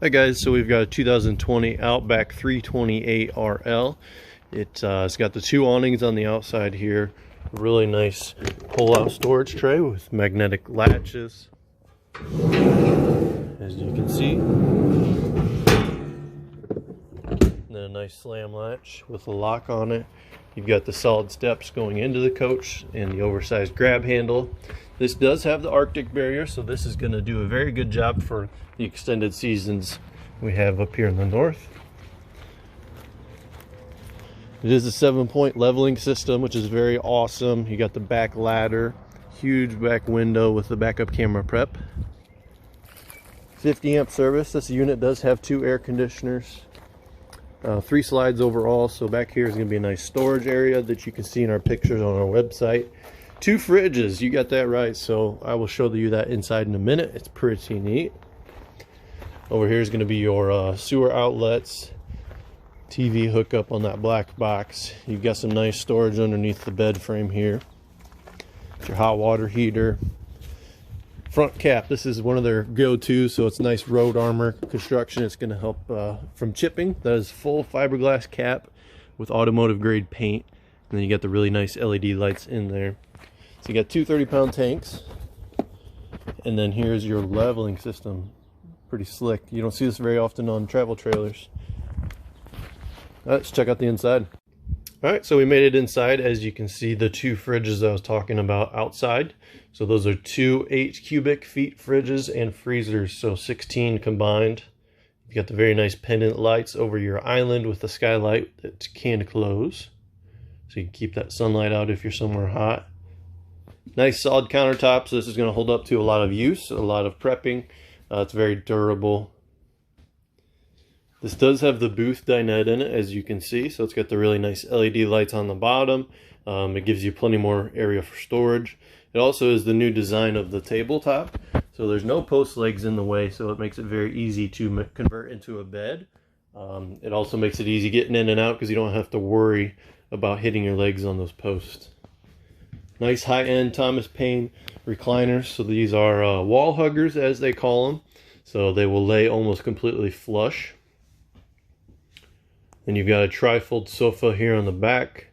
Hi guys, so we've got a 2020 Outback 328RL. It's got the two awnings on the outside here. A really nice pull-out storage tray with magnetic latches, as you can see. And then a nice slam latch with a lock on it. You've got the solid steps going into the coach and the oversized grab handle. This does have the Arctic barrier, so this is going to do a very good job for the extended seasons we have up here in the north. It is a 7-point leveling system, which is very awesome. You got the back ladder, huge back window with the backup camera prep. 50 amp service. This unit does have 2 air conditioners. 3 slides overall, so back here is going to be a nice storage area that you can see in our pictures on our website. 2 fridges, you got that right, so I will show you that inside in a minute. It's pretty neat. Over here is going to be your sewer outlets, TV hookup on that black box. You've got some nice storage underneath the bed frame here. Your hot water heater. Front cap, this is one of their go-tos, so it's nice road armor construction. It's going to help from chipping. That is full fiberglass cap with automotive grade paint, and then you got the really nice LED lights in there. So you got 2 30-pound tanks, and then here's your leveling system. Pretty slick. You don't see this very often on travel trailers. Let's check out the inside. Alright, so we made it inside. As you can see, the 2 fridges I was talking about outside. So those are 2 8 cubic feet fridges and freezers, so 16 combined. You got the very nice pendant lights over your island with the skylight that can close, so you can keep that sunlight out if you're somewhere hot. Nice solid countertops. This is going to hold up to a lot of use, a lot of prepping. It's very durable. This does have the booth dinette in it, as you can see, so it's got the really nice LED lights on the bottom. It gives you plenty more area for storage. It also is the new design of the tabletop, so there's no post legs in the way, so it makes it very easy to convert into a bed. It also makes it easy getting in and out because you don't have to worry about hitting your legs on those posts. Nice high-end Thomas Paine recliners. So these are wall huggers, as they call them. So they will lay almost completely flush. And you've got a trifold sofa here on the back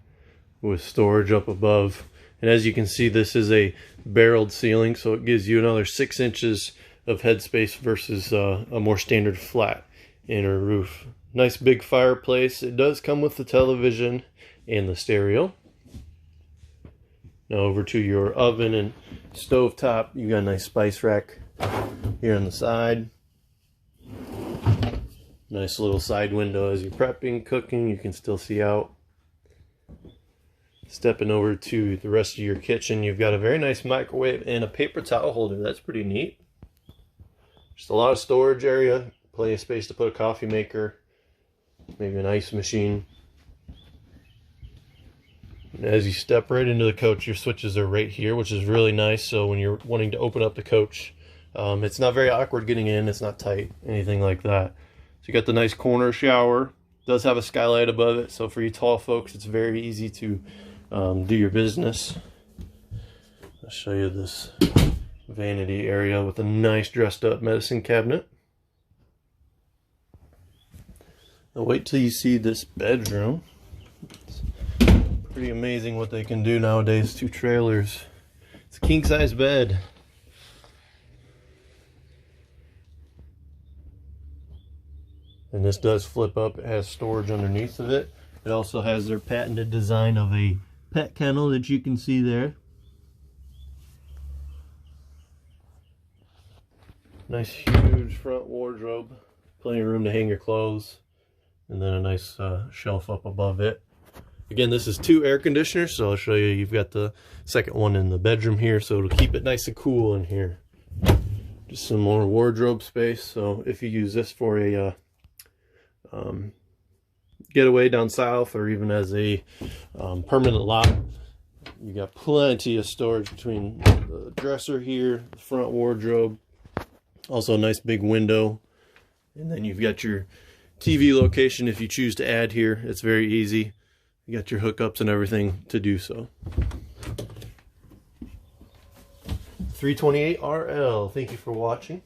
with storage up above. And as you can see, this is a barreled ceiling, so it gives you another 6 inches of headspace versus a more standard flat inner roof. Nice big fireplace. It does come with the television and the stereo. Now over to your oven and stove top. You got a nice spice rack here on the side. Nice little side window as you're prepping, cooking. You can still see out. Stepping over to the rest of your kitchen, you've got a very nice microwave and a paper towel holder. That's pretty neat. Just a lot of storage area. Plenty of space to put a coffee maker, maybe an ice machine. As you step right into the coach, your switches are right here, which is really nice. So when you're wanting to open up the coach, it's not very awkward getting in. It's not tight, anything like that. So you got the nice corner shower. It does have a skylight above it, so for you tall folks, it's very easy to do your business. I'll show you this vanity area with a nice dressed up medicine cabinet. Now wait till you see this bedroom. Pretty amazing what they can do nowadays. 2 trailers. It's a king size bed. And this does flip up. It has storage underneath of it. It also has their patented design of a pet kennel that you can see there. Nice huge front wardrobe. Plenty of room to hang your clothes. And then a nice shelf up above it. Again, this is 2 air conditioners, so I'll show you. You've got the second one in the bedroom here, so it'll keep it nice and cool in here. Just some more wardrobe space, so if you use this for a getaway down south or even as a permanent lot, you got plenty of storage between the dresser here, the front wardrobe, also a nice big window, and then you've got your TV location if you choose to add here. It's very easy. You got your hookups and everything to do so. 328RL. Thank you for watching.